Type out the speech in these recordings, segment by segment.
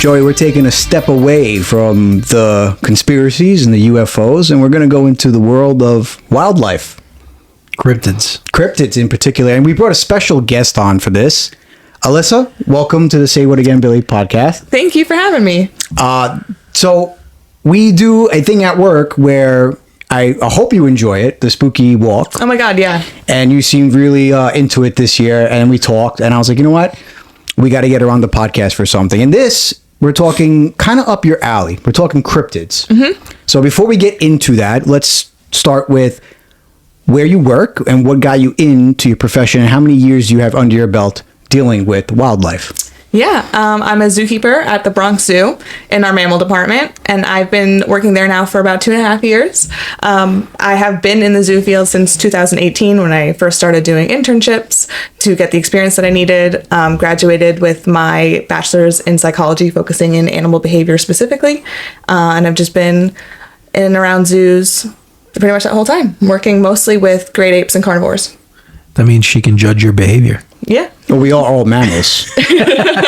Joey, we're taking a step away from the conspiracies and the UFOs, and we're going to go into the world of wildlife. Cryptids in particular. And we brought a special guest on for this. Alyssa, welcome to the Say What Again, Billy podcast. Thank you for having me. So we do a thing at work where I hope you enjoy it, the spooky walk. Oh my God, yeah. And you seemed really into it this year, and we talked, and I was like, you know what? We got to get her on the podcast for something. And this, we're talking kind of up your alley. We're talking cryptids. Mm-hmm. So before we get into that, let's start with where you work and what got you into your profession and how many years you have under your belt dealing with wildlife. Yeah, I'm a zookeeper at the Bronx Zoo in our mammal department, and I've been working there now for about 2.5 years. I have been in the zoo field since 2018 when I first started doing internships to get the experience that I needed. Graduated with my bachelor's in psychology, focusing in animal behavior specifically, and I've just been in and around zoos pretty much that whole time, working mostly with great apes and carnivores. That means she can judge your behavior. Yeah. Well, we are all mammals.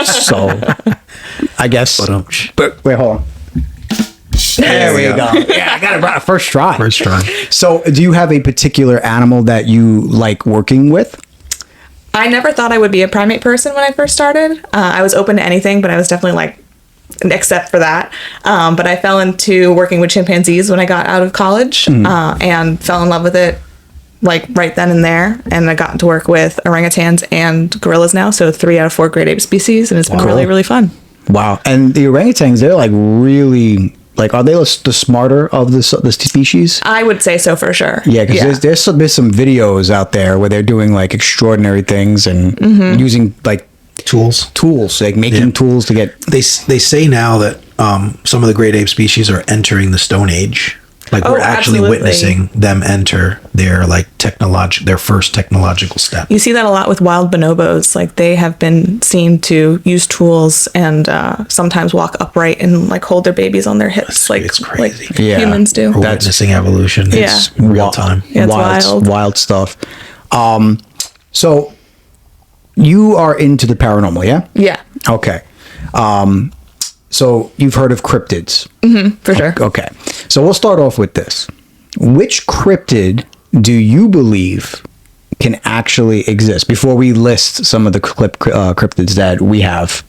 So, I guess. But wait, hold on. There we go. Yeah, I got it right. First try. So, do you have a particular animal that you like working with? I never thought I would be a primate person when I first started. I was open to anything, but I was definitely like, except for that. But I fell into working with chimpanzees when I got out of college and fell in love with it like right then and there. And I got to work with orangutans and gorillas now. So 3 out of 4 great ape species. And it's been really, really fun. Wow. And the orangutans, they're like really, like, are they the smarter of the species? I would say so for sure. Yeah, because there's some videos out there where they're doing like extraordinary things and using like tools, like making tools to get. They say now that some of the great ape species are entering the Stone Age. Like we're actually witnessing them enter their their first technological step. You see that a lot with wild bonobos. Like they have been seen to use tools and sometimes walk upright and like hold their babies on their hips, it's crazy. Like humans do. We're witnessing evolution. It's real time. Yeah, it's wild stuff. So you are into the paranormal, yeah? Yeah. Okay. So you've heard of cryptids? Mm-hmm, for sure. Okay. So we'll start off with this. Which cryptid do you believe can actually exist before we list some of the cryptids that we have?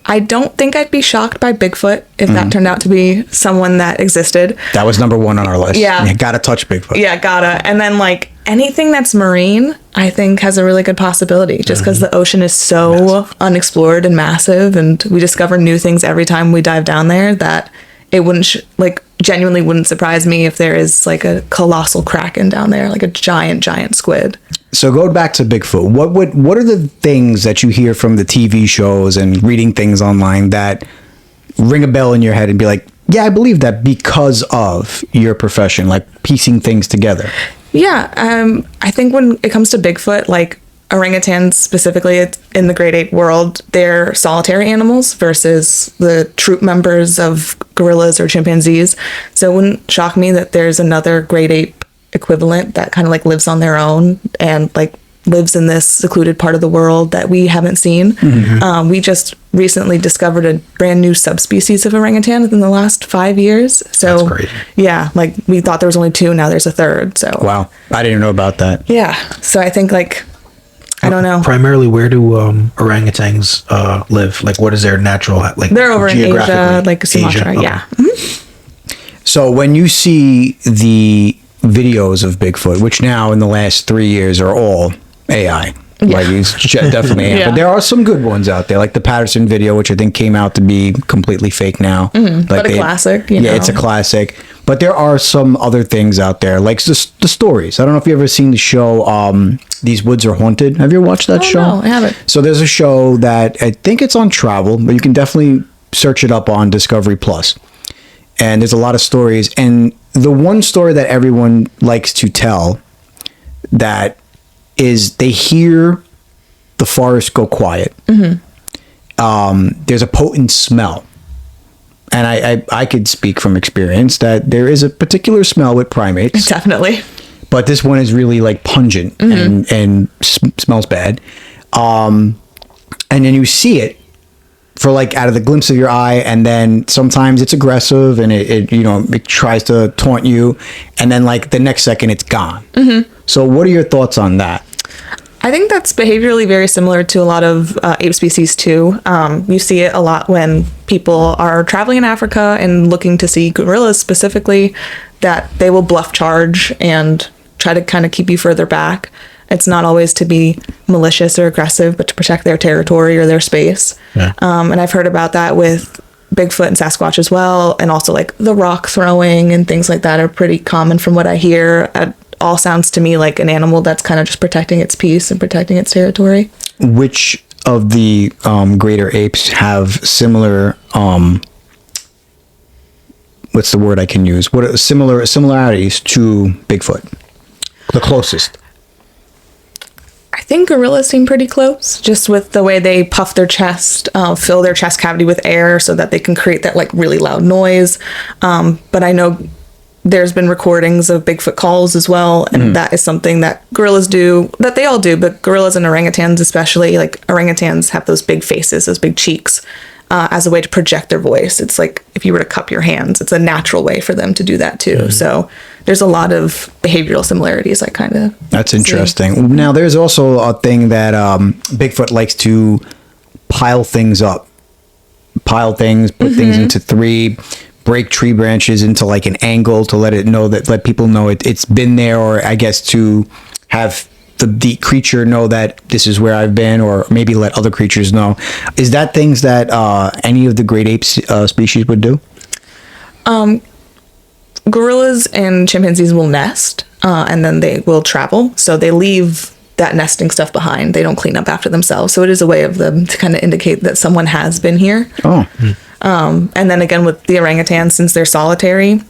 I don't think I'd be shocked by Bigfoot if that turned out to be someone that existed. That was number 1 on our list. Yeah. You gotta touch Bigfoot. Yeah, gotta. And then like anything that's marine, I think has a really good possibility just because the ocean is so unexplored and massive, and we discover new things every time we dive down there that it wouldn't genuinely wouldn't surprise me if there is like a colossal kraken down there, like a giant squid. So go back to Bigfoot. What are the things that you hear from the TV shows and reading things online that ring a bell in your head and be like, yeah, I believe that because of your profession, like piecing things together? Yeah, I think when it comes to Bigfoot, like orangutans specifically in the great ape world, they're solitary animals versus the troop members of gorillas or chimpanzees. So it wouldn't shock me that there's another great ape equivalent that kind of like lives on their own and like lives in this secluded part of the world that we haven't seen. We just recently discovered a brand new subspecies of orangutan within the last 5 years. So that's crazy. Yeah, like we thought there was only 2, now there's a third. So wow, I didn't know about that. Yeah, so I think like I don't know. Primarily, where do orangutans live? Like, what is their natural They're over in Asia, like Sumatra. Okay. Yeah. So when you see the videos of Bigfoot, which now in the last 3 years are all AI. Like it's definitely AI. But there are some good ones out there, like the Patterson video, which I think came out to be completely fake now. Like but a classic, Yeah, it's a classic. But there are some other things out there, like the stories. I don't know if you've ever seen the show, These Woods Are Haunted. Have you ever watched that show? No, I haven't. So there's a show that I think it's on Travel, but you can definitely search it up on Discovery Plus. And there's a lot of stories. And the one story that everyone likes to tell that is they hear the forest go quiet. There's a potent smell. And I could speak from experience that there is a particular smell with primates. Definitely. But this one is really like pungent and smells bad. And then you see it for like out of the glimpse of your eye, and then sometimes it's aggressive and it tries to taunt you, and then like the next second it's gone. So what are your thoughts on that? I think that's behaviorally very similar to a lot of ape species too. You see it a lot when people are traveling in Africa and looking to see gorillas specifically, that they will bluff charge and try to kind of keep you further back. It's not always to be malicious or aggressive, but to protect their territory or their space. Yeah. And I've heard about that with Bigfoot and Sasquatch as well. And also like the rock throwing and things like that are pretty common from what I hear. It all sounds to me like an animal that's kind of just protecting its peace and protecting its territory. Which of the greater apes have similar, what's the word I can use? What are similarities to Bigfoot? The closest. I think gorillas seem pretty close, just with the way they puff their chest, fill their chest cavity with air so that they can create that like really loud noise. But I know there's been recordings of Bigfoot calls as well, and that is something that gorillas do, that they all do, but gorillas and orangutans especially, like orangutans have those big faces, those big cheeks, as a way to project their voice. It's like if you were to cup your hands, it's a natural way for them to do that too. So there's a lot of behavioral similarities I kind of That's interesting. See. Now there's also a thing that Bigfoot likes to pile things up. Put things into three, break tree branches into like an angle to let people know it's been there, or I guess to have the creature know that this is where I've been, or maybe let other creatures know. Is that things that any of the great ape species would do? Gorillas and chimpanzees will nest, and then they will travel. So they leave that nesting stuff behind. They don't clean up after themselves. So it is a way of them to kind of indicate that someone has been here. Oh. And then again with the orangutans, since they're solitary,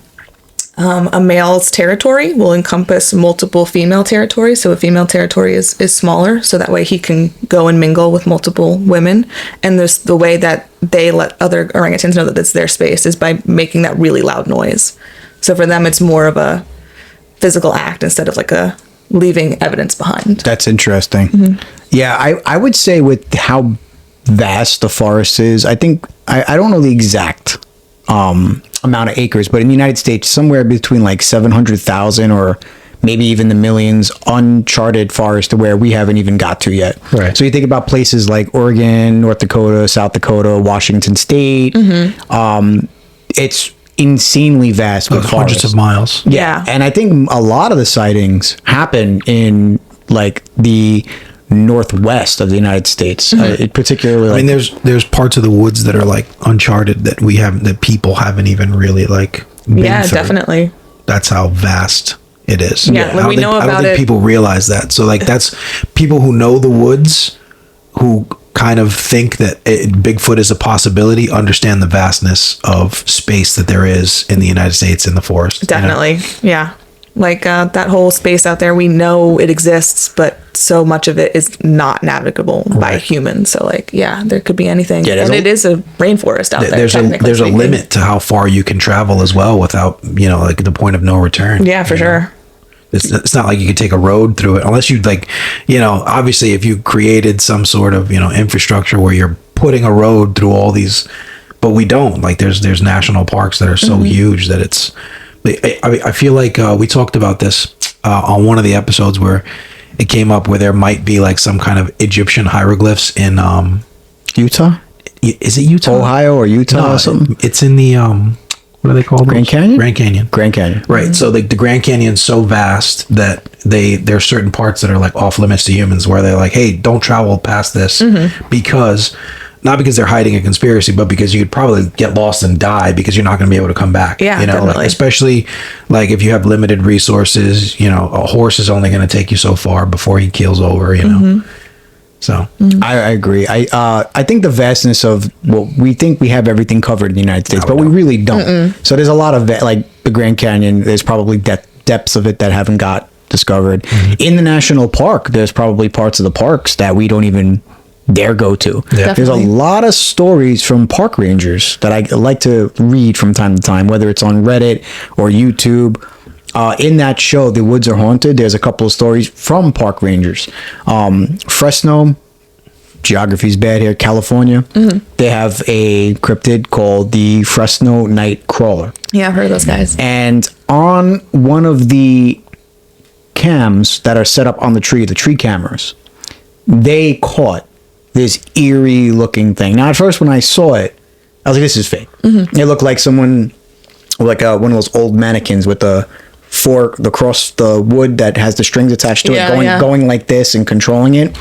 a male's territory will encompass multiple female territories. So a female territory is smaller, so that way he can go and mingle with multiple women. And there's the way that they let other orangutans know that it's their space is by making that really loud noise. So for them, it's more of a physical act instead of like a leaving evidence behind. That's interesting. Yeah, I would say with how vast the forest is, I think, I don't know the exact amount of acres, but in the United States, somewhere between like 700,000 or maybe even the millions uncharted forest where we haven't even got to yet. Right. So you think about places like Oregon, North Dakota, South Dakota, Washington State. It's insanely vast with hundreds of miles. Yeah. And I think a lot of the sightings happen in like the northwest of the United States, particularly. I mean, there's parts of the woods that are like uncharted that people haven't even really like been through. Definitely. That's how vast it is. Yeah, like I don't think people realize that. So like that's people who know the woods, who kind of think that Bigfoot is a possibility, understand the vastness of space that there is in the United States in the forest. Definitely. Yeah. Like that whole space out there, we know it exists, but so much of it is not navigable by humans. So like, yeah, there could be anything. Yeah, and it is a rainforest out there. There's a limit to how far you can travel as well without, like the point of no return. Yeah, for sure. It's not like you could take a road through it unless you like, obviously if you created some sort of, infrastructure where you're putting a road through all these, but we don't. Like there's national parks that are so huge that it's, I feel like we talked about this on one of the episodes where it came up where there might be like some kind of Egyptian hieroglyphs in Utah. Is it Utah? Ohio or Utah or something? It's in the what are they called? Grand Canyon? Grand Canyon. Grand Canyon. Right. So the Grand Canyon's so vast that there are certain parts that are like off limits to humans where they're like, hey, don't travel past this because not because they're hiding a conspiracy, but because you could probably get lost and die because you're not going to be able to come back. Yeah, definitely. Like, especially like if you have limited resources, a horse is only going to take you so far before he keels over, So I agree. I think the vastness of we think we have everything covered in the United States, but we really don't. So there's a lot of like the Grand Canyon. There's probably depths of it that haven't got discovered. In the national park, there's probably parts of the parks that we don't even dare go to. Yeah. There's a lot of stories from park rangers that I like to read from time to time, whether it's on Reddit or YouTube. In that show, The Woods Are Haunted, there's a couple of stories from park rangers. Fresno, geography's bad here, California. They have a cryptid called the Fresno night crawler. Yeah, I've heard of those guys. And on one of the cams that are set up on the tree cameras, they caught this eerie looking thing. Now, at first, when I saw it, I was like, this is fake. It looked like someone, like one of those old mannequins with the fork across the wood that has the strings attached to it, going like this and controlling it.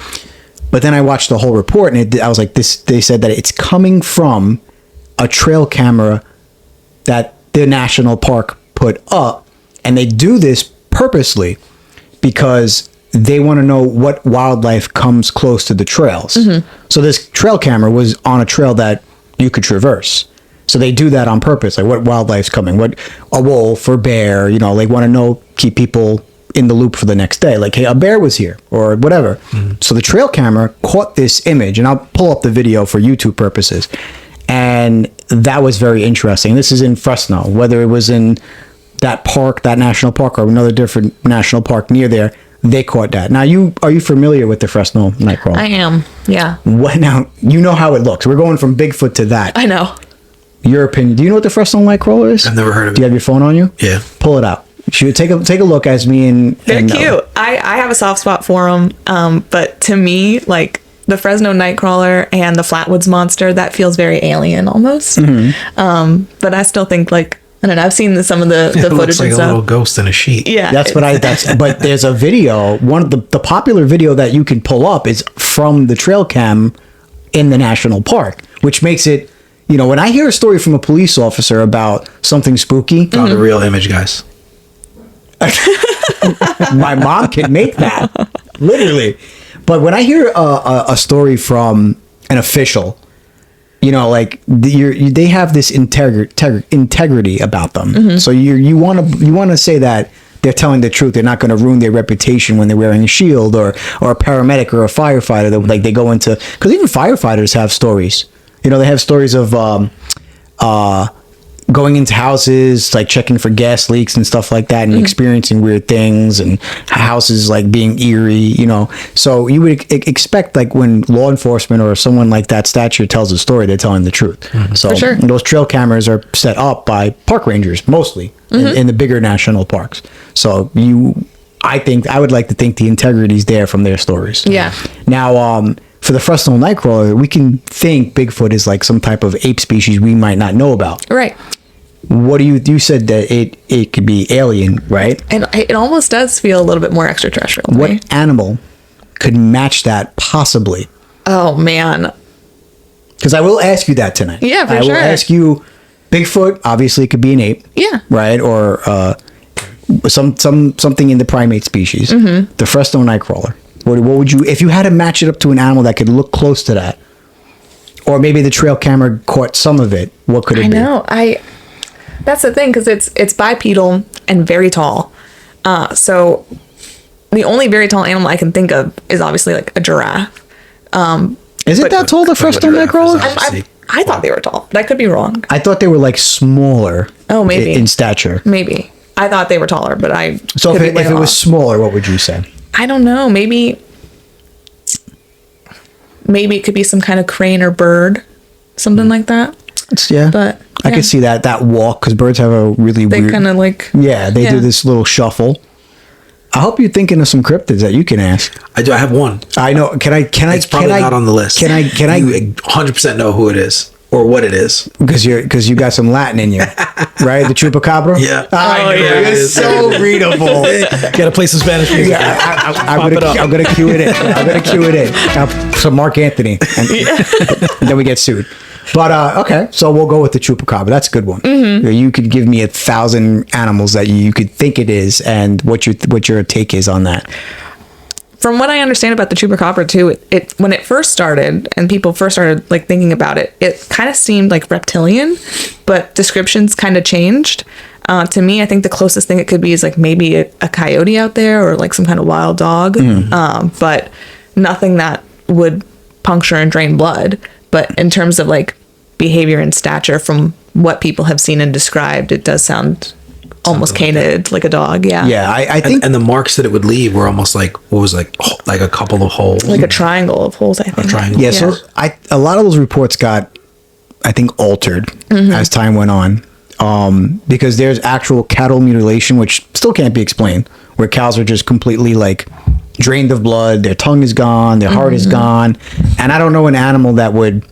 But then I watched the whole report, and I was like, they said that it's coming from a trail camera that the national park put up, and they do this purposely because they want to know what wildlife comes close to the trails. So this trail camera was on a trail that you could traverse. So they do that on purpose, like what wildlife's coming, what a wolf or bear, you know, they want to know, keep people in the loop for the next day. Like, hey, a bear was here or whatever. So the trail camera caught this image, and I'll pull up the video for YouTube purposes. And that was very interesting. This is in Fresno, whether it was in that park, that national park, or another different national park near there, they caught that. Now, are you familiar with the Fresno nightcrawler? I am, yeah. What now? You know how it looks. We're going from Bigfoot to that. I know. Your opinion. Do you know what the Fresno nightcrawler is? I've never heard of it. Do you have your phone on you? Yeah. Pull it out. Should take a look as me and They're cute. I have a soft spot for them. But to me, like the Fresno nightcrawler and the Flatwoods monster, that feels very alien almost. But I still think, like, I don't know, I've seen some of the It footage looks like and a stuff. little ghost in a sheet. Yeah. but there's a video, one of the popular video that you can pull up is from the trail cam in the national park, which makes it, you know, when I hear a story from a police officer about something spooky, Found a real image, guys. my mom can make that, literally. But when I hear a story from an official, you know, like they have this integrity about them. So you want to say that they're telling the truth. They're not going to ruin their reputation when they're wearing a shield or a paramedic or a firefighter. That, like, they go into, because even firefighters have stories. You know, they have stories of going into houses, like checking for gas leaks and stuff like that, and experiencing weird things, and houses like being eerie, you know. So you would expect, like, when law enforcement or someone like that stature tells a story, they're telling the truth. So For sure. those trail cameras are set up by park rangers mostly in the bigger national parks. So I would like to think the integrity is there from their stories. Yeah. Now, for the Fresno nightcrawler, we can think Bigfoot is like some type of ape species we might not know about. Right. What do you said that it could be alien, right? And it almost does feel a little bit more extraterrestrial. What Right? animal could match that possibly? Oh, man. Because I will ask you that tonight. Yeah, for I will sure. ask you, Bigfoot obviously could be an ape. Yeah. Right? Or something in the primate species. The Fresno nightcrawler. What would you, if you had to match it up to an animal that could look close to that? Or maybe the trail camera caught some of it. What could it be? I know. That's the thing, because it's bipedal and very tall. So the only very tall animal I can think of is obviously like a giraffe. Is it that tall, the Fresno nightcrawler? I thought they were tall, but I could be wrong. I thought they were like smaller. Oh, maybe. In stature. Maybe. I thought they were taller, but I So could if be way it was off. smaller, what would you say? I don't know. Maybe it could be some kind of crane or bird, something like that. But I could see that walk, because birds have a really they weird. kind of like. They do this little shuffle. I hope you're thinking of some cryptids that you can ask. I do. I have one. I know. Can I? It's probably not on the list. Can I? You 100% know who it is or what it is. Because you got some Latin in you, right? The chupacabra. Yeah. I know. yeah. It's so readable. Gotta play some Spanish music. I'm gonna cue it in. So Mark Anthony, and then we get sued. But okay, so we'll go with the chupacabra. That's a good one. You could give me 1,000 animals that you could think it is, and what your take is on that. From what I understand about the chupacabra too, it when it first started and people first started like thinking about it, it kind of seemed like reptilian, but descriptions kind of changed. To me, I think the closest thing it could be is like maybe a coyote out there, or like some kind of wild dog, but nothing that would puncture and drain blood. But in terms of like behavior and stature, from what people have seen and described, it does sound almost canid like a dog. Yeah. Yeah, I think and the marks that it would leave were almost like what was like a couple of holes, like a triangle of holes, I think. triangle. yeah. So a lot of those reports got, I think, altered as time went on, because there's actual cattle mutilation, which still can't be explained, where cows are just completely like drained of blood, their tongue is gone, their heart is gone, and I don't know an animal that would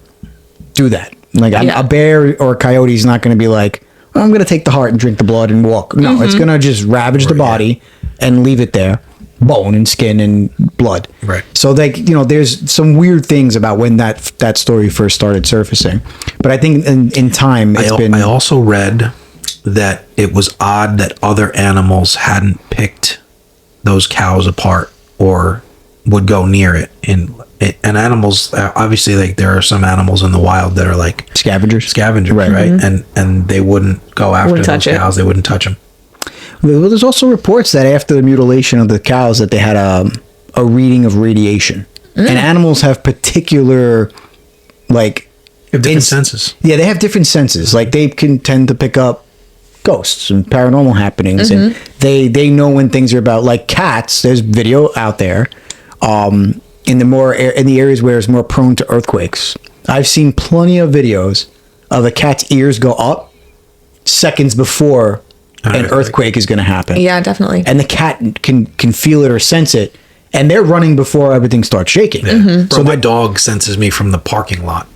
do that. Like a bear or a coyote is not going to be like, well, I'm going to take the heart and drink the blood and walk. No, it's going to just ravage the body and leave it there, bone and skin and blood. Right. So like, there's some weird things about when that story first started surfacing. But I think in time I also read that it was odd that other animals hadn't picked those cows apart or would go near it. And animals, obviously, like there are some animals in the wild that are like scavengers, right? And they wouldn't go after those cows. They wouldn't touch them. Well, there's also reports that after the mutilation of the cows that they had a reading of radiation. And animals have particular, like... They have different senses. Yeah, they have different senses. Like, they can tend to pick up ghosts and paranormal happenings. And they know when things are about... Like cats, there's video out there in the areas where it's more prone to earthquakes. I've seen plenty of videos of a cat's ears go up seconds before an earthquake is going to happen. Yeah, definitely. And the cat can feel it or sense it, and they're running before everything starts shaking. Yeah. So my dog senses me from the parking lot.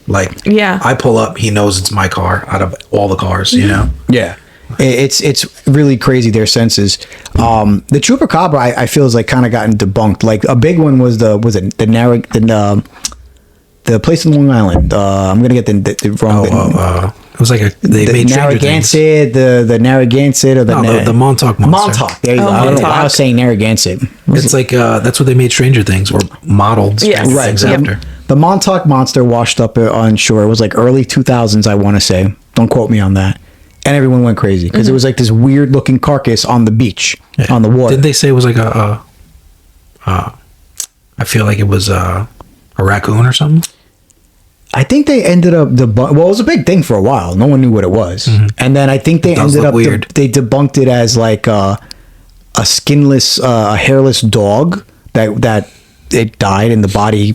Like, I pull up, he knows it's my car out of all the cars, Yeah. It's really crazy, their senses. The chupacabra, I feel, is like kind of gotten debunked. Like a big one was the place in Long Island. I'm gonna get the wrong. It was like they made Narragansett, the Narragansett, or the Montauk monster. Montauk. There you go. I was saying Narragansett. It's like that's what they made Stranger Things or modeled Stranger Things after. The Montauk monster washed up on shore. It was like early 2000s, I want to say. Don't quote me on that. And everyone went crazy because it was like this weird looking carcass on the beach, on the water. Didn't they say it was like I feel like it was a raccoon or something? I think they ended up it was a big thing for a while. No one knew what it was. And then I think they ended up weird. They debunked it as like a skinless, hairless dog that it died and the body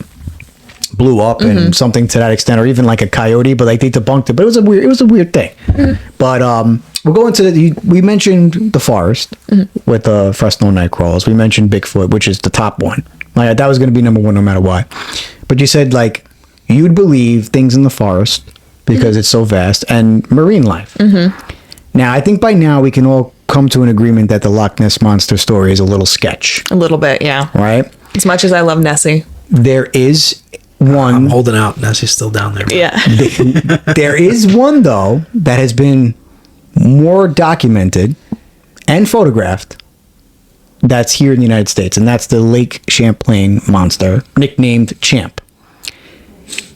blew up and something to that extent, or even like a coyote, but like they debunked it. But it was a weird thing. But we'll go into we mentioned the forest with the Fresno night crawls. We mentioned Bigfoot, which is the top one. Like that was going to be number one no matter what. But you said like you'd believe things in the forest because it's so vast, and marine life. Now I think by now we can all come to an agreement that the Loch Ness monster story is a little sketch. A little bit, yeah. Right? As much as I love Nessie. There is one. I'm holding out. Nessie's still down there. Yeah. There is one, though, that has been more documented and photographed that's here in the United States, and that's the Lake Champlain monster, nicknamed Champ.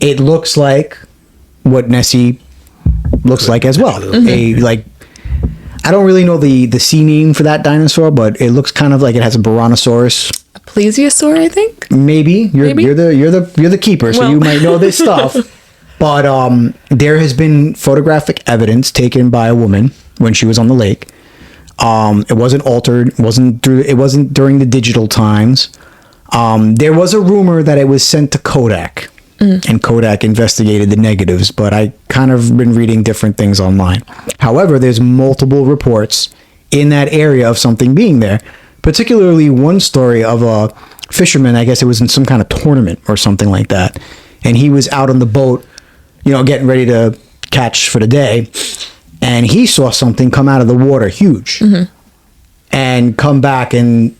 It looks like what Nessie looks like as well. I don't really know the sea name for that dinosaur, but it looks kind of like it has a Brontosaurus. A plesiosaur, I think. Maybe you're the keeper, so you might know this stuff. But there has been photographic evidence taken by a woman when she was on the lake. It wasn't altered. It wasn't during the digital times. There was a rumor that it was sent to Kodak. And Kodak investigated the negatives, but I kind of been reading different things online. However, there's multiple reports in that area of something being there, particularly one story of a fisherman. I guess it was in some kind of tournament or something like that. And he was out on the boat, getting ready to catch for the day. And he saw something come out of the water, huge, and come back and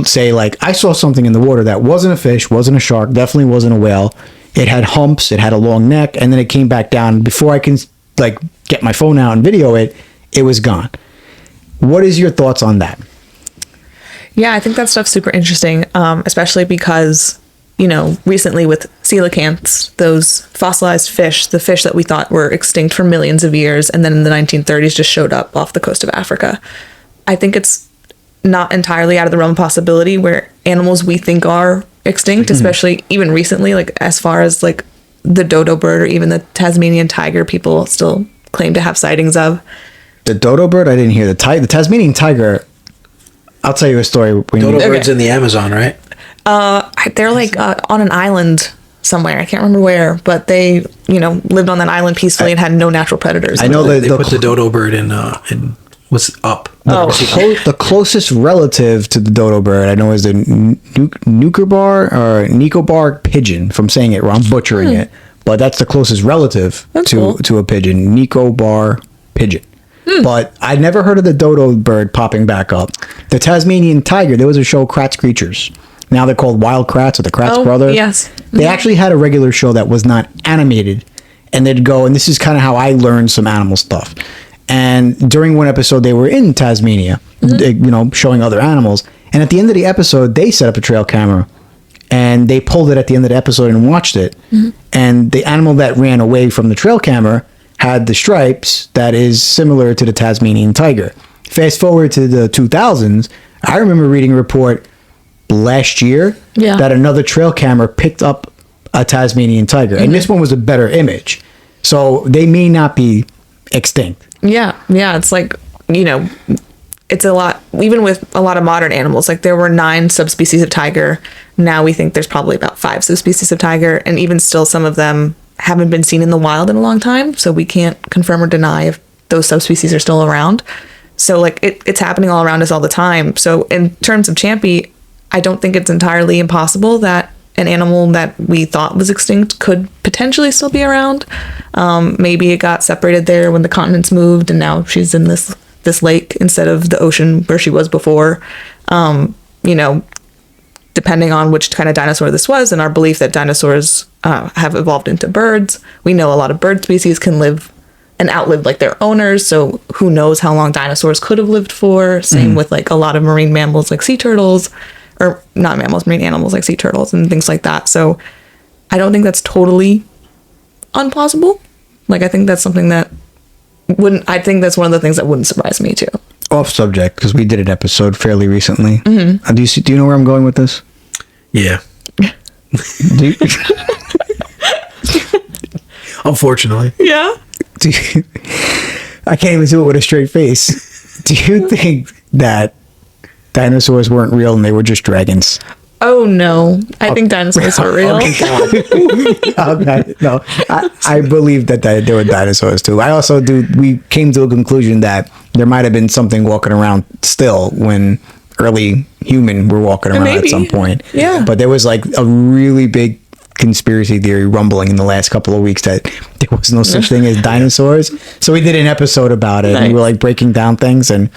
say, like, I saw something in the water that wasn't a fish, wasn't a shark, definitely wasn't a whale. It had humps, it had a long neck, and then it came back down. Before I can get my phone out and video it, it was gone. What is your thoughts on that? Yeah, I think that stuff's super interesting, especially because, recently with coelacanths, those fossilized fish, the fish that we thought were extinct for millions of years, and then in the 1930s just showed up off the coast of Africa. I think it's not entirely out of the realm of possibility where animals we think are extinct, especially even recently, like as far as like the dodo bird or even the Tasmanian tiger, people still claim to have sightings of. The dodo bird, I didn't hear. The Tasmanian tiger, I'll tell you a story. Dodo birds in the Amazon, right? They're like on an island somewhere. I can't remember where, but they, lived on that island peacefully and had no natural predators. I know that They put the dodo bird in what's up. The closest relative to the dodo bird I know is the Nicobar pigeon. If I'm saying it wrong, I'm butchering it, but that's the closest relative to a pigeon. Nicobar pigeon. But I never heard of the dodo bird popping back up. The Tasmanian tiger, there was a show, Kratz Creatures. Now they're called Wild Kratts or the Kratz Brothers. Yes. They actually had a regular show that was not animated. And they'd go, and this is kind of how I learned some animal stuff. And during one episode, they were in Tasmania, showing other animals. And at the end of the episode, they set up a trail camera. And they pulled it at the end of the episode and watched it. And the animal that ran away from the trail camera had the stripes that is similar to the Tasmanian tiger. Fast forward to the 2000s, I remember reading a report last year that another trail camera picked up a Tasmanian tiger. And this one was a better image. So they may not be extinct. Yeah. It's like, it's a lot, even with a lot of modern animals. Like there were 9 subspecies of tiger. Now we think there's probably about 5 subspecies of tiger. And even still, some of them haven't been seen in the wild in a long time, so we can't confirm or deny if those subspecies are still around. So like it's happening all around us all the time. So in terms of Champy, I don't think it's entirely impossible that an animal that we thought was extinct could potentially still be around. Maybe it got separated there when the continents moved, and now she's in this lake instead of the ocean where she was before. Depending on which kind of dinosaur this was, and our belief that dinosaurs have evolved into birds. We know a lot of bird species can live and outlive like their owners, so who knows how long dinosaurs could have lived for. Same with like a lot of marine mammals like sea turtles, or not mammals, marine animals like sea turtles and things like that. So I don't think that's totally impossible. Like I think that's something that I think that's one of the things that wouldn't surprise me too. Off subject, because we did an episode fairly recently. Do you know where I'm going with this? Yeah. Do you, Unfortunately. Yeah. I can't even do it with a straight face. Do you think that dinosaurs weren't real and they were just dragons? Oh no, I think dinosaurs are real. Okay, no, I believe that there were dinosaurs too. I also do. We came to a conclusion that there might have been something walking around still when early human were walking around at some point. Yeah, but there was like a really big conspiracy theory rumbling in the last couple of weeks that there was no such thing as dinosaurs. So we did an episode about it. Nice. And we were like breaking down things, and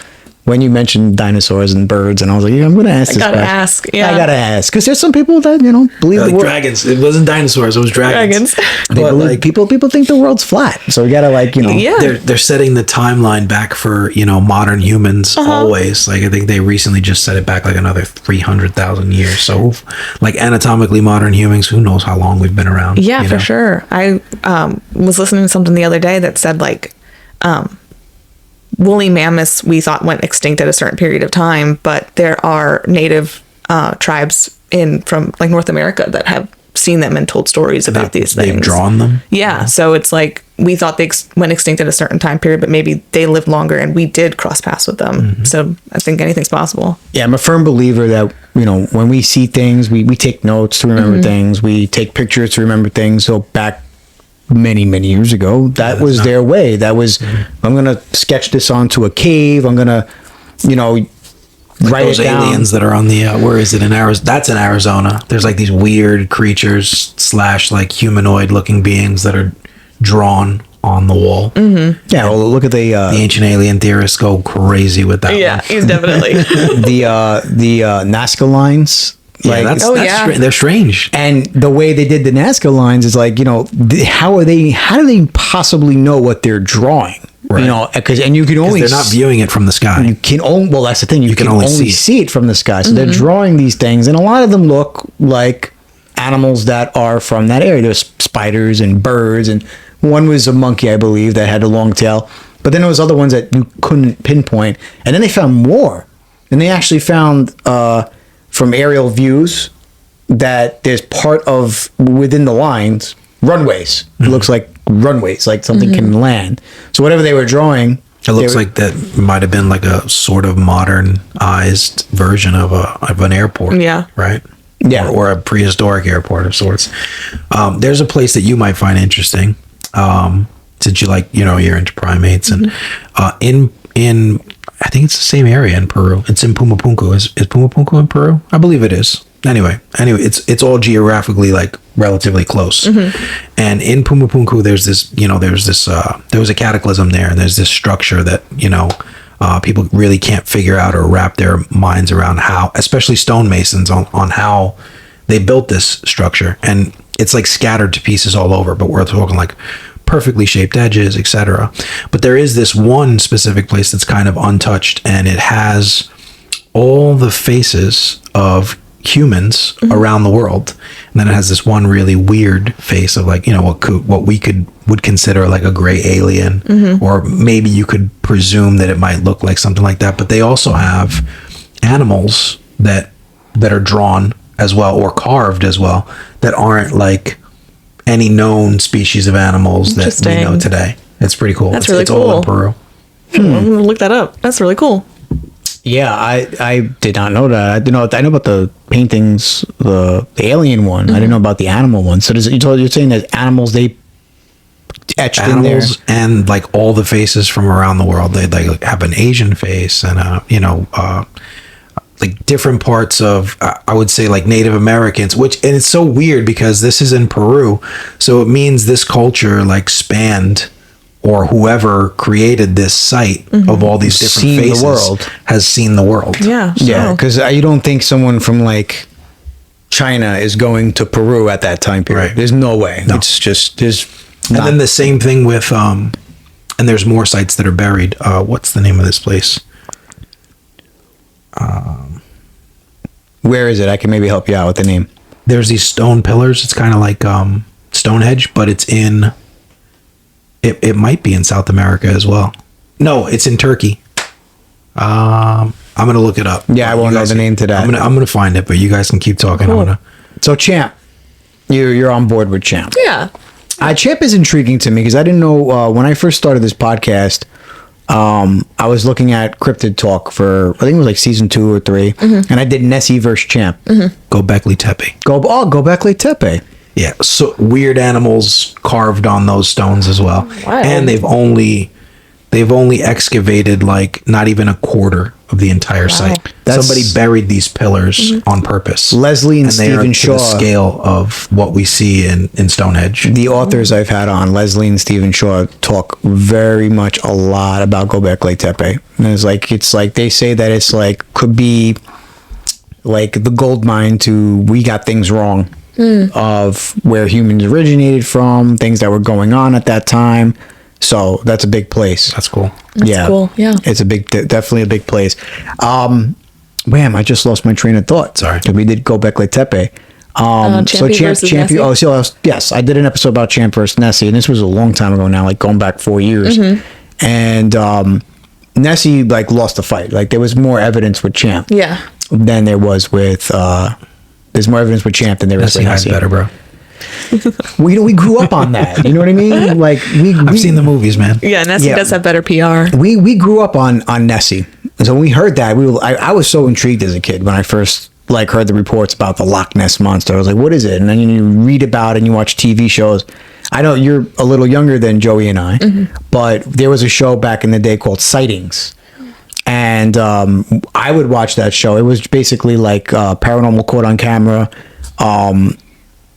when you mentioned dinosaurs and birds, and I was like, I'm going to ask this question. I gotta ask. Because there's some people that, believe like dragons. It wasn't dinosaurs, it was dragons. But like people think the world's flat. So we got to They're setting the timeline back for, modern humans always. Like I think they recently just set it back like another 300,000 years. So like anatomically modern humans, who knows how long we've been around. Yeah, for sure. I was listening to something the other day that said like, woolly mammoths we thought went extinct at a certain period of time, but there are native tribes from like North America that have seen them and told stories about these things. They've drawn them? Yeah, so it's like we thought they went extinct at a certain time period, but maybe they lived longer and we did cross paths with them. So I think anything's possible. Yeah, I'm a firm believer that, when we see things, we take notes to remember things, we take pictures to remember things. So back many years ago, that was their way. That was I'm gonna sketch this onto a cave, I'm gonna like write those it down. aliens that are on the where is it in Arizona? That's in Arizona. There's like these weird creatures / like humanoid looking beings that are drawn on the wall. Yeah, well, look at the ancient alien theorists go crazy with that. Yeah, he's definitely the Nazca lines. Like, they're strange. And the way they did the Nazca lines is like, how do they possibly know what they're drawing? Right. Because you can only they're not viewing it from the sky. You can only that's the thing. You can only see it from the sky. So they're drawing these things, and a lot of them look like animals that are from that area. There's spiders and birds, and one was a monkey, I believe, that had a long tail. But then there was other ones that you couldn't pinpoint, and then they found more, and they actually found from aerial views that there's part of within the lines runways. It looks like runways, like something can land. So whatever they were drawing It looks like that might have been like a sort of modernized version of an airport. Yeah. Right? Yeah. Or a prehistoric airport of sorts. There's a place that you might find interesting, since you like, you're into primates. And in I think it's the same area in Peru. It's in Pumapunku. Is Pumapunku in Peru? I believe it is. Anyway, it's all geographically like relatively close. And in Pumapunku, there was a cataclysm there, and there's this structure that people really can't figure out or wrap their minds around how, especially stonemasons, on how they built this structure. And it's like scattered to pieces all over, but we're talking like perfectly shaped edges, etc. But there is this one specific place that's kind of untouched, and it has all the faces of humans around the world, and then it has this one really weird face of like what we would consider like a gray alien, or maybe you could presume that it might look like something like that. But they also have animals that are drawn as well, or carved as well, that aren't like any known species of animals that we know today. It's pretty cool. That's really it's cool. all in Peru. I'm gonna look that up. That's really cool. Yeah, I did not know that. I know about the paintings, the alien one. I didn't know about the animal one. So you're saying that animals they etched in there, and like all the faces from around the world. They like have an Asian face, and like different parts of I would say like Native Americans, and it's so weird because this is in Peru, so it means this culture like spanned, or whoever created this site of all these different faces has seen the world. Yeah, sure. Yeah, because you don't think someone from like China is going to Peru at that time period. Right. There's no way. No. It's just And then the same thing with and there's more sites that are buried. What's the name of this place? Where is it? I can maybe help you out with the name. There's these stone pillars. It's kind of like Stonehenge, but it's in. It might be in South America as well. No, it's in Turkey. I'm gonna look it up. Yeah, I won't know the name to that. I'm gonna find it, but you guys can keep talking. Cool. So Champ, you're on board with Champ. Yeah. Champ is intriguing to me because I didn't know when I first started this podcast. I was looking at Cryptid Talk for I think it was like season 2 or 3, and I did Nessie versus Champ. Gobekli Tepe. Gobekli Tepe. Yeah, so weird animals carved on those stones as well. Wow. And they've only excavated like not even a quarter of the entire site. Somebody buried these pillars on purpose. Leslie and they are Stephen to the Shaw, scale of what we see in Stonehenge. the authors I've had on, Leslie and Stephen Shaw, talk very much a lot about Gobekli Tepe. And it's like they say that it's like could be like the gold mine to we got things wrong. Of where humans originated from, things that were going on at that time. So that's a big place. That's cool. That's cool. Yeah. It's definitely a big place. Wham, I just lost my train of thought. Sorry. We did Gobekli Tepe. So Champ, yes, I did an episode about Champ versus Nessie, and this was a long time ago now, like going back 4 years. And Nessie like lost the fight. Like there was more evidence with Champ. Yeah. Than there was with there's more evidence with Champ than there is with Nessie. better, bro. We grew up on that. You know what I mean? Like I've seen the movies, man. Yeah, Nessie does have better PR. We grew up on Nessie. And so when we heard that, I was so intrigued as a kid when I first like heard the reports about the Loch Ness monster. I was like, what is it? And then you read about it and you watch TV shows. I know you're a little younger than Joey and I, but there was a show back in the day called Sightings. And I would watch that show. It was basically like paranormal caught on camera.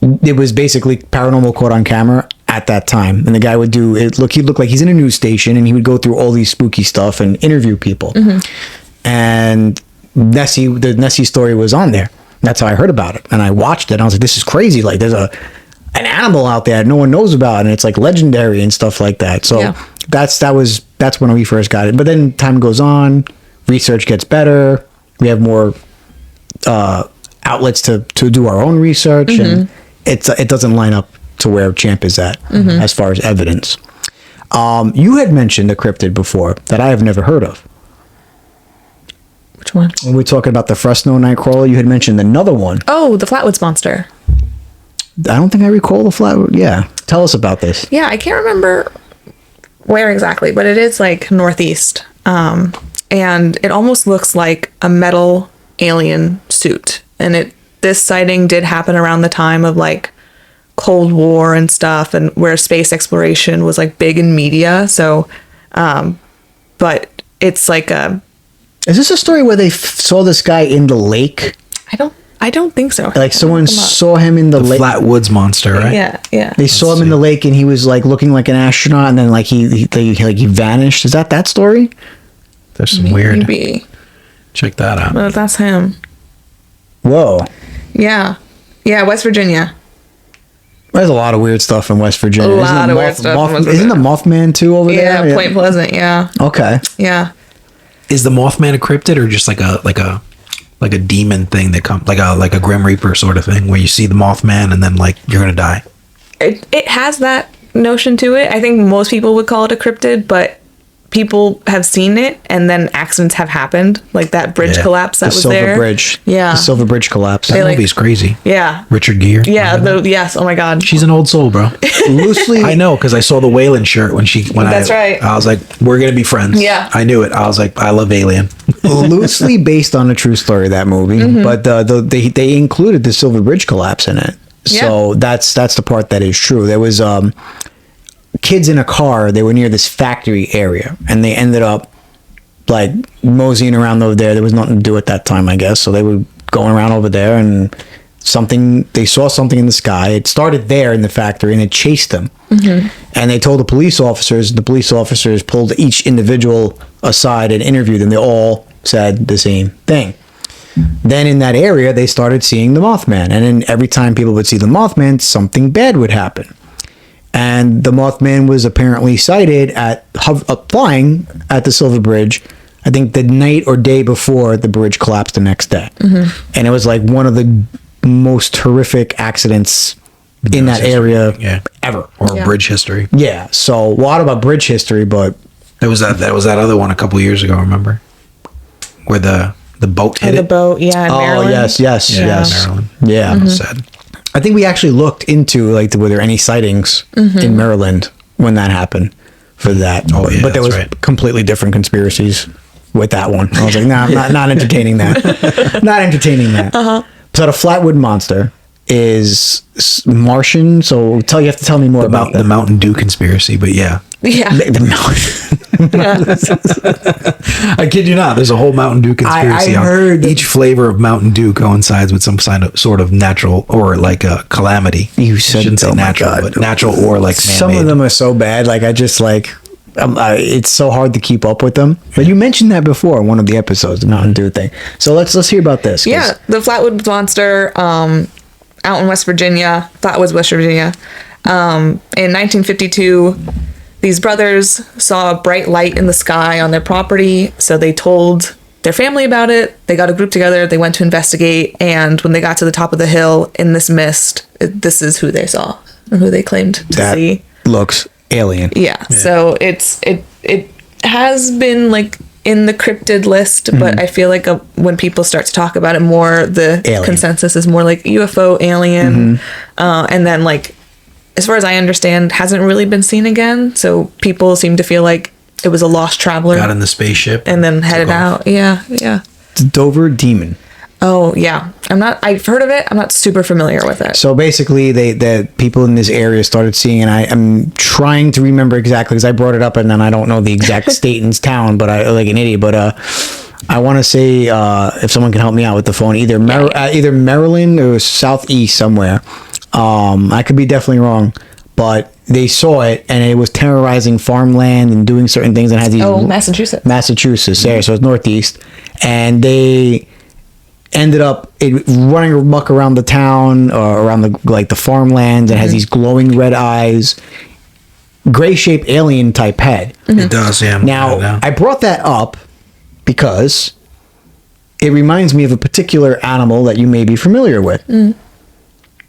It was basically paranormal caught on camera at that time. And the guy would do it. He'd look like he's in a news station, and he would go through all these spooky stuff and interview people. And the Nessie story was on there. That's how I heard about it. And I watched it. And I was like, this is crazy. Like there's an animal out there that no one knows about, and it's like legendary and stuff like that. So that's when we first got it. But then time goes on, research gets better. We have more outlets to do our own research, and it doesn't line up to where Champ is at as far as evidence. You had mentioned a cryptid before that I have never heard of. Which one? When we were talking about the Fresno Nightcrawler, you had mentioned another one. Oh, the Flatwoods Monster. I don't think I recall the flat. Yeah. Tell us about this. Yeah, I can't remember where exactly, but it is like northeast. And it almost looks like a metal alien suit. And this sighting did happen around the time of like Cold War and stuff, and where space exploration was like big in media. So, but it's like Is this a story where they saw this guy in the lake? I don't think so. Like someone saw him in the lake. Flat Woods monster, right? Yeah. They saw him in the lake, and he was like looking like an astronaut, and then like he vanished. Is that story? There's some weird. Maybe. Check that out. But that's him. Whoa. Yeah, West Virginia. There's a lot of weird stuff in West Virginia. A lot of weird stuff in West Isn't the Mothman too over there? Yeah, Point Pleasant. Yeah. Okay. Yeah. Is the Mothman a cryptid or just like a demon thing that comes like a Grim Reaper sort of thing where you see the Mothman and then like you're gonna die? It has that notion to it. I think most people would call it a cryptid, but people have seen it and then accidents have happened, like that bridge collapse that was there. The Bridge. Yeah. The Silver Bridge collapse. That movie's crazy. Yeah. Richard Gere. Yeah. Yes. Oh my God. She's an old soul, bro. Loosely. I know, because I saw the Whalen shirt when That's right. I was like, we're gonna be friends. Yeah. I knew it. I was like, I love Alien. Loosely based on a true story, that movie, but they included the Silver Bridge collapse in it. So that's the part that is true. There was kids in a car. They were near this factory area, and they ended up like moseying around over there. There was nothing to do at that time, I guess. So they were going around over there, and they saw something in the sky. It started there in the factory, and it chased them. And they told the police officers. The police officers pulled each individual aside and interviewed them. They all said the same thing. Then in that area, they started seeing the Mothman, and then every time people would see the Mothman, something bad would happen. And the Mothman was apparently sighted flying at the Silver Bridge, I think the night or day before the bridge collapsed the next day. And it was like one of the most horrific accidents in that area ever. Or bridge history. Yeah. So a lot about bridge history, but There was that other one a couple years ago, remember? Where the boat hit The it. boat. Yeah. In Maryland. yes. Maryland. Yeah. That was sad. I think we actually looked into like were there any sightings in Maryland when that happened for that. Oh, yeah, but there was that's right. completely different conspiracies with that one. I was like, nah, I'm not entertaining that. Not entertaining that. So the Flatwood Monster is Martian. So you have to tell me more about The Mountain Dew conspiracy, but yeah. Yeah. I kid you not. There's a whole Mountain Dew conspiracy. I heard each flavor of Mountain Dew coincides with some sort of natural or like a calamity. You said, I shouldn't say oh my natural, God. but natural or like man-made. Some of them are so bad. Like I just like, it's so hard to keep up with them. But you mentioned that before in one of the episodes, the Mountain Dew thing. So let's hear about this. Yeah. The Flatwood Monster, out in West Virginia, Flatwoods, West Virginia. In 1952, these brothers saw a bright light in the sky on their property, so they told their family about it. They got a group together, they went to investigate, and when they got to the top of the hill in this mist, this is who they saw, or who they claimed to see. Looks alien. Yeah. So it has been like in the cryptid list, but I feel like when people start to talk about it more, the consensus is more like UFO, alien, and then like, as far as I understand, hasn't really been seen again. So people seem to feel like it was a lost traveler. Got in the spaceship and then headed out. Yeah. The Dover Demon. Oh yeah, I've heard of it. I'm not super familiar with it. So basically, the people in this area started seeing, and I am trying to remember exactly because I brought it up, and then I don't know the exact state and town, but I like an idiot. But I want to say if someone can help me out with the phone, either Maryland or southeast somewhere. I could be definitely wrong, but they saw it, and it was terrorizing farmland and doing certain things, and had these. Massachusetts, there. So it's northeast, and they ended up running amok around the town or around the farmlands, and has these glowing red eyes, gray shaped alien type head. It does, yeah. Now I brought that up because it reminds me of a particular animal that you may be familiar with.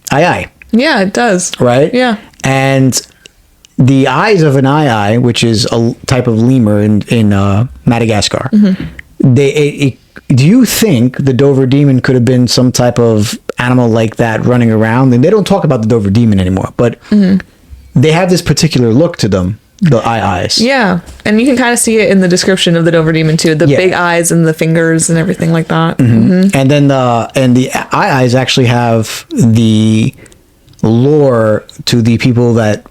Aye. Yeah, it does. Right? Yeah. And the eyes of an aye, which is a type of lemur in Madagascar, do you think the Dover Demon could have been some type of animal like that running around? And they don't talk about the Dover Demon anymore, but they have this particular look to them the eyes. Yeah, and you can kind of see it in the description of the Dover demon too. The Yeah. big eyes and the fingers and everything like that. And then the eyes actually have the lore to the people that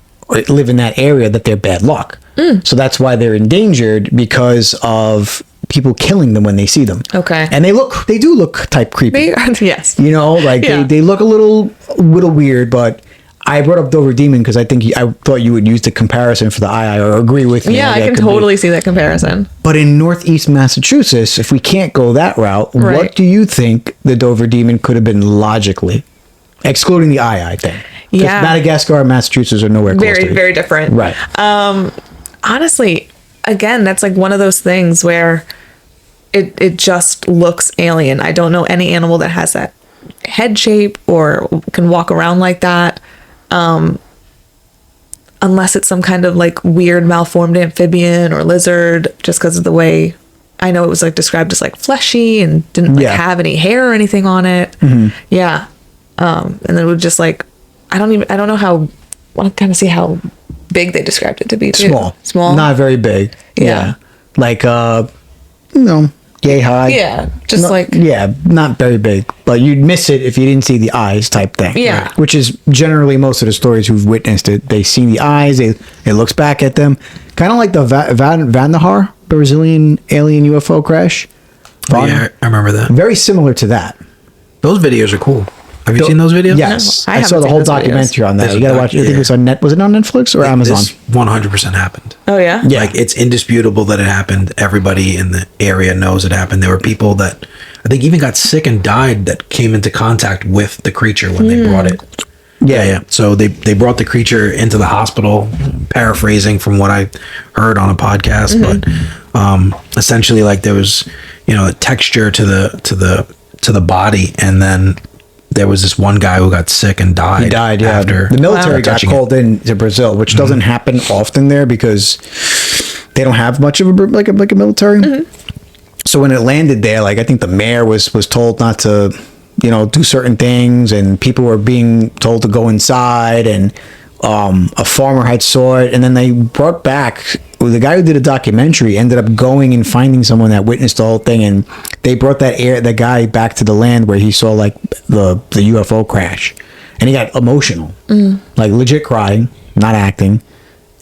live in that area that they're bad luck. So that's why they're endangered, because of people killing them when they see them. Okay. And they do look type creepy. Yes. You know, like Yeah. they look a little weird, but I brought up Dover Demon because I thought you would use the comparison for the eye or agree with me. Yeah, I that can could be. totally see that comparison. But in Northeast Massachusetts, if we can't go that route, what Right. do you think the Dover Demon could have been logically? Excluding the eye thing. 'Cause Yeah. Madagascar and Massachusetts are nowhere close to Very, it. very different. Right. Honestly, again, that's like one of those things where it just looks alien. I don't know any animal that has that head shape or can walk around like that. Unless it's some kind of like weird malformed amphibian or lizard, just because of the way I know it was like described as like fleshy and didn't like Yeah. have any hair or anything on it. Yeah. And then it would just like, I don't know how, I want to kind of see how big they described it to be too. Small. Not very big. Yeah. Like, yay high. Yeah. Just not very big. But you'd miss it if you didn't see the eyes type thing. Yeah. Right. Which is generally most of the stories who've witnessed it. They see the eyes, it looks back at them. Kind of like the Vandahar, Brazilian alien UFO crash. Oh, yeah, I remember that. Very similar to that. Those videos are cool. Have you seen those videos? Yes. No, I I saw haven't the seen whole those videos. documentary on that. There's You a gotta doc- watch it. I think yeah. it was on was it on Netflix or Amazon? This 100% happened. Oh yeah. Yeah. Like, it's indisputable that it happened. Everybody in the area knows it happened. There were people that I think even got sick and died that came into contact with the creature when they brought it. Yeah. So they brought the creature into the hospital, paraphrasing from what I heard on a podcast, but essentially, like, there was, a texture to the body, and then there was this one guy who got sick and died. He died, yeah. After The military got touching called in to Brazil, which doesn't happen often there because they don't have much of a military. So when it landed there, like, I think the mayor was told not to, do certain things, and people were being told to go inside, and a farmer had saw it, and then they brought back the guy who did a documentary ended up going and finding someone that witnessed the whole thing, and they brought that guy back to the land where he saw like the UFO crash, and he got emotional, like legit crying, not acting,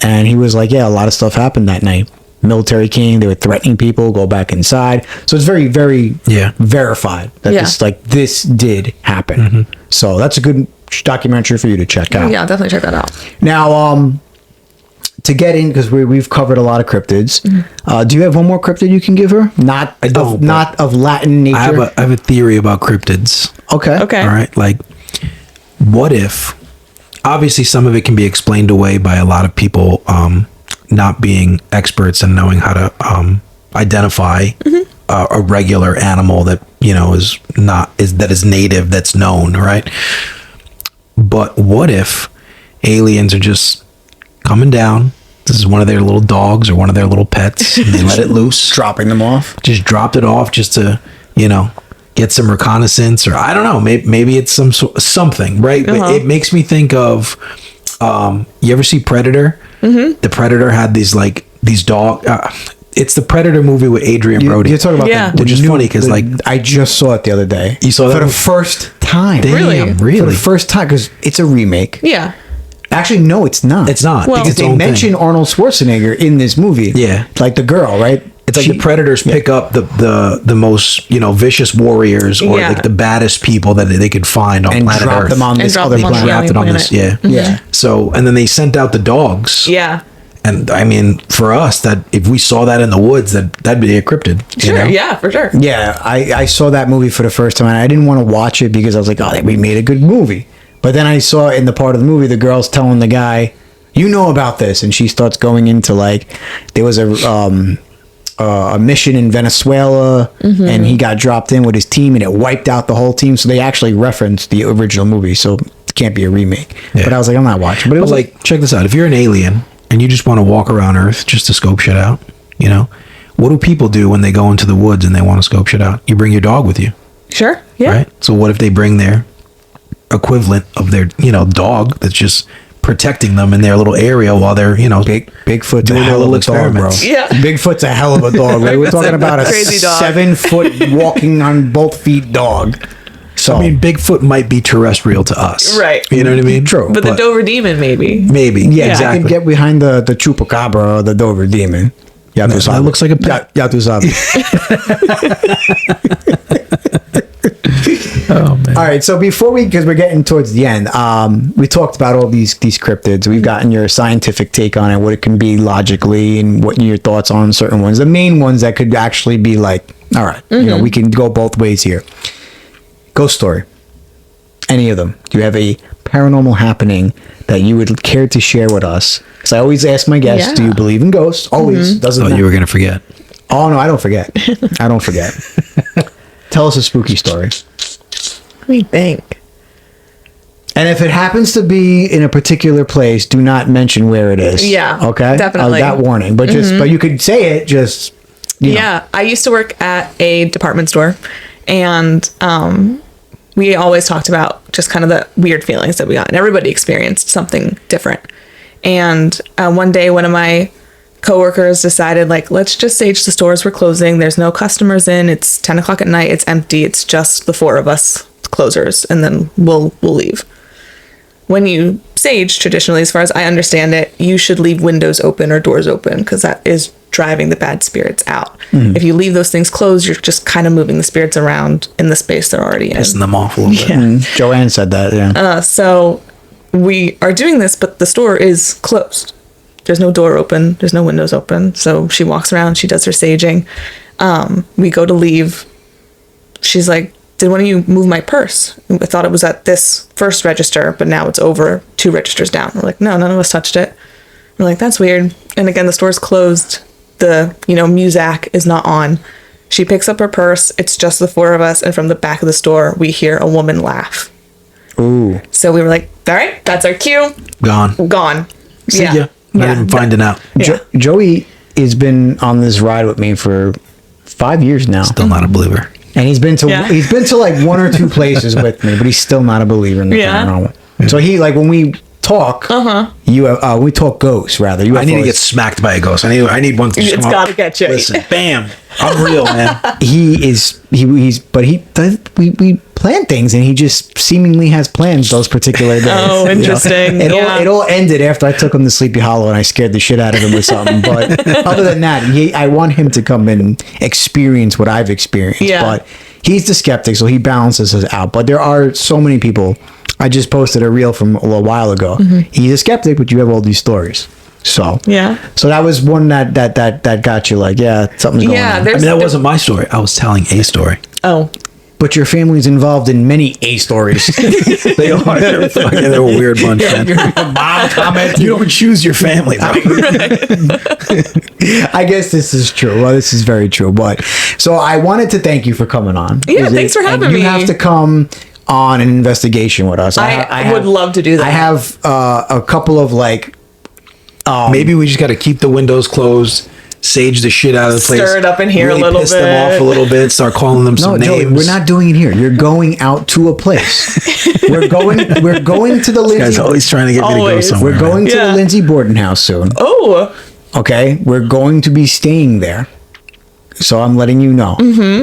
and he was like, yeah, a lot of stuff happened that night. Military came, they were threatening people, go back inside. So it's very, very verified that this did happen. So that's a good documentary for you to check out. Yeah, definitely check that out. Now, to get in, because we've covered a lot of cryptids. Do you have one more cryptid you can give her? Not of Latin nature. I have a theory about cryptids. Okay. Okay. All right. Like, what if? Obviously, some of it can be explained away by a lot of people not being experts and knowing how to identify a regular animal that is native, that's known, right? But what if aliens are just coming down? This is one of their little dogs or one of their little pets, and they let it loose, Dropping them off. just dropped it off just to get some reconnaissance, or I don't know, maybe it's something, right? But it makes me think of you ever see Predator? The Predator had these dog it's the Predator movie with Adrian Brody. You're talking about Yeah. Which is funny because I just saw it the other day. You saw that for the one? first time. Damn, Really? For really? the first time, because it's a remake. Yeah. Actually, no, it's not. It's not. Well- Because It's its they own thing. mention Arnold Schwarzenegger in this movie. Yeah. Like the girl, right? It's like the Predators pick up the most vicious warriors or Yeah. like the baddest people that they could find on and planet drop Earth. them on And this drop other them on the planet. Drafted on alien this, planet. yeah. Yeah. So, and then they sent out the dogs. Yeah. And I mean, for us, that if we saw that in the woods, that'd be a cryptid. Sure. Yeah, for sure. Yeah, I saw that movie for the first time, and I didn't want to watch it because I was like, oh, we made a good movie. But then I saw in the part of the movie, the girl's telling the guy, you know about this, and she starts going into like, there was a mission in Venezuela, and he got dropped in with his team, and it wiped out the whole team. So they actually referenced the original movie, so it can't be a remake. Yeah. But I was like, I'm not watching. But it was like, Check this out. If you're an alien and you just want to walk around Earth just to scope shit out, what do people do when they go into the woods and they want to scope shit out? You bring your dog with you, Sure. Yeah. right? So what if they bring their equivalent of their, dog that's just protecting them in their little area while they're, Bigfoot's a doing their hell of little a dog, bro. experiments. Yeah. Bigfoot's a hell of a dog. Right? We're talking about a Crazy dog. 7-foot walking on both feet dog. So I mean, Bigfoot might be terrestrial to us. Right. You know what I mean? True. But the Dover Demon, maybe. Maybe. yeah, I exactly. can get behind the chupacabra or the Dover Demon. Yeah, that looks like a pet. Yeah, tu sabe. Oh, man. All right, so because we're getting towards the end, we talked about all these cryptids. We've gotten your scientific take on it, what it can be logically, and what your thoughts on certain ones. The main ones that could actually be like, all right, we can go both ways here. Ghost story. Any of them? Do you have a paranormal happening that you would care to share with us? Because I always ask my guests, do you believe in ghosts? Always. Doesn't matter. You were going to forget. Oh, no, I don't forget. I don't forget. Tell us a spooky story. Let me think. And if it happens to be in a particular place, do not mention where it is. Yeah, Okay? definitely. That warning. But but you could say it, just, you know. Yeah, I used to work at a department store, and we always talked about just kind of the weird feelings that we got, and everybody experienced something different. And one day, one of my coworkers decided, like, let's just sage the stores. We're closing. There's no customers in. It's 10 o'clock at night. It's empty. It's just the four of us closers, and then we'll leave. When you sage, traditionally, as far as I understand it, you should leave windows open or doors open, because that is driving the bad spirits out. If you leave those things closed, you're just kind of moving the spirits around in the space they're already in. Pissing them off a little bit. Yeah. Joanne said that, yeah. So we are doing this, but the store is closed. There's no door open. There's no windows open. So she walks around. She does her saging. We go to leave. She's like, did one of you move my purse? I thought it was at this first register, but now it's over 2 registers down. We're like, no, none of us touched it. We're like, that's weird. And again, the store's closed. The, Muzak is not on. She picks up her purse. It's just the 4 of us. And from the back of the store, we hear a woman laugh. Ooh. So we were like, all right, that's our cue. Gone. See ya. Not even finding out. Joey has been on this ride with me for 5 years now. Still not a believer. And he's been to like 1 or 2 places with me, but he's still not a believer in the paranormal. So he, like, when we talk, we talk ghosts rather. I need to get smacked by a ghost. I need one to just It's come got up. to get you. Listen, bam, I'm real, man. We plan things, and he just seemingly has plans those particular days. Oh, interesting. It all ended after I took him to Sleepy Hollow and I scared the shit out of him with something. But other than that, I want him to come and experience what I've experienced. Yeah. But he's the skeptic, so he balances us out. But there are so many people. I just posted a reel from a little while ago. He's a skeptic, but you have all these stories. So so that was one that got you like, something's going on. That wasn't my story. I was telling a story. Oh. But your family's involved in many A stories. They are. They're a weird bunch, man. Your mom comment. You don't choose your family, bro. I guess this is true. Well, this is very true. But so I wanted to thank you for coming on. Yeah, thanks for having me. You have to come on an investigation with us. I would love to do that. I have a couple of like. Maybe we just got to keep the windows closed, sage the shit out of the place, stir it up in here really a little piss bit, them off a little bit, start calling them some Joey, names. we're not doing it here. You're going out to a place. We're going to the This guy's Lindsay. always trying to get me to go Always. somewhere. We're going to the Yeah. Lindsay Borden house soon. Oh. Okay, we're going to be staying there. So I'm letting you know.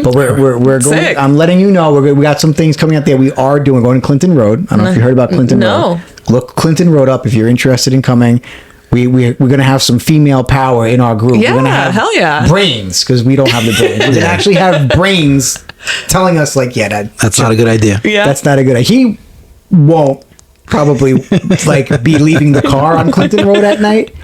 But we're going. Sick. I'm letting you know. We got some things coming out there. We are going to Clinton Road. I don't know if you heard about Clinton No. Road. Look Clinton Road up if you're interested in coming. We're going to have some female power in our group. Yeah, we're gonna have hell yeah. brains, because we don't have the brains. We're going to actually have brains telling us like, That's not a good idea. Yeah. that's not a good idea. He won't probably like be leaving the car on Clinton Road at night.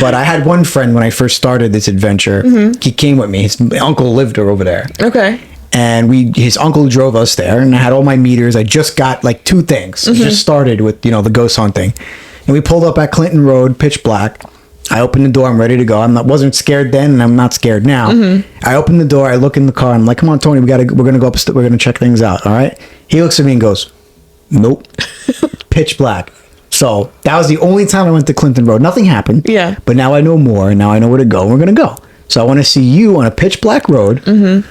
But I had one friend when I first started this adventure. He came with me. His uncle lived over there. Okay. And his uncle drove us there, and I had all my meters. I just got like 2 things. I just started with, the ghost hunting. And we pulled up at Clinton Road, pitch black. I opened the door. I'm ready to go. Wasn't scared then, and I'm not scared now. I open the door. I look in the car. I'm like, "Come on, Tony. We're gonna go up. We're gonna check things out. All right." He looks at me and goes, "Nope." Pitch black. So that was the only time I went to Clinton Road. Nothing happened. Yeah. But now I know more, and now I know where to go. We're gonna go. So I want to see you on a pitch black road, the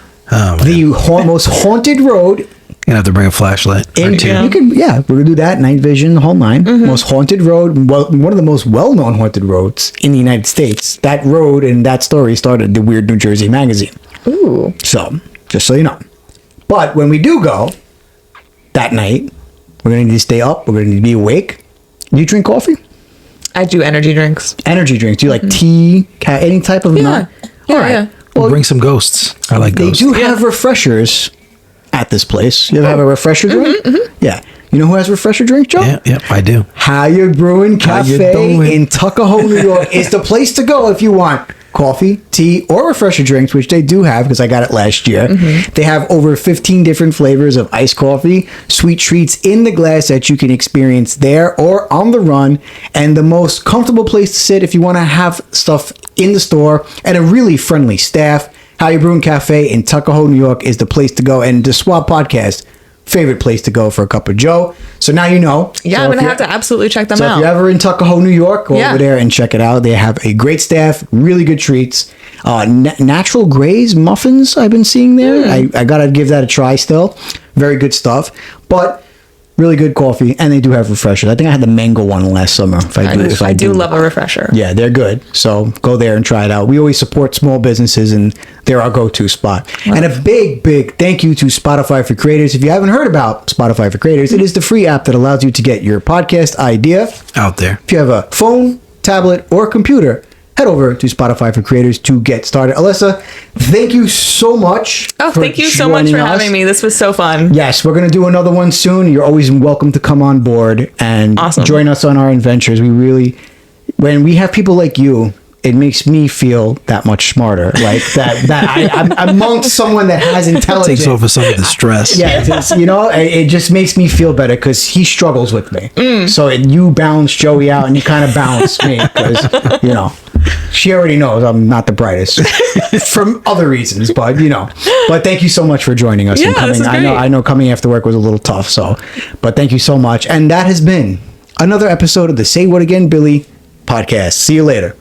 most haunted road gonna have to bring a flashlight. You can, we're gonna do that. Night vision, the whole nine. Most haunted road. Well, one of the most well-known haunted roads in the United States. That road and that story started the Weird New Jersey magazine. Ooh. So, just so you know. But when we do go that night, we're gonna need to stay up. We're gonna need to be awake. Do you drink coffee? I do energy drinks. Energy drinks. Do you like tea? Any type of nut? Yeah. All right. Yeah. Well, bring some ghosts. I like They ghosts. do have refreshers at this place. You ever have a refresher drink? Yeah. You know who has refresher drink, Joe? Yeah, I do. How You Brewing How you Cafe doing? in Tuckahoe, New York is the place to go if you want coffee, tea, or refresher drinks, which they do have because I got it last year. They have over 15 different flavors of iced coffee, sweet treats in the glass that you can experience there or on the run, and the most comfortable place to sit if you want to have stuff in the store, and a really friendly staff. How You Brewing Cafe in Tuckahoe, New York is the place to go, and the SWAB Podcast, favorite place to go for a cup of Joe. So now you know. Yeah, So I'm if gonna you're- have to absolutely check them so out. if you're ever in Tuckahoe, New York, go Yeah. over there and check it out. They have a great staff, really good treats. Natural Grays muffins I've been seeing there. I gotta give that a try still. Very good stuff. But really good coffee, and they do have refreshers. I think I had the mango one last summer. I do love a refresher. Yeah, they're good. So go there and try it out. We always support small businesses, and they're our go-to spot. And a big, big thank you to Spotify for Creators. If you haven't heard about Spotify for Creators, it is the free app that allows you to get your podcast idea Out there. if you have a phone, tablet, or computer. Head over to Spotify for Creators to get started. Alyssa, thank you so much. Oh, for thank you so much joining for us. having me. This was so fun. Yes, we're going to do another one soon. You're always welcome to come on board and Awesome. join us on our adventures. When we have people like you, it makes me feel that much smarter. Like I'm amongst someone that has intelligence. Takes over some of the stress. Yeah, it just makes me feel better because he struggles with me. So you balance Joey out and you kind of balance me because, she already knows I'm not the brightest from other reasons, but But thank you so much for joining us and Yeah, coming. this is great. I know coming after work was a little tough, but thank you so much. And that has been another episode of the Say What Again, Billy podcast. See you later.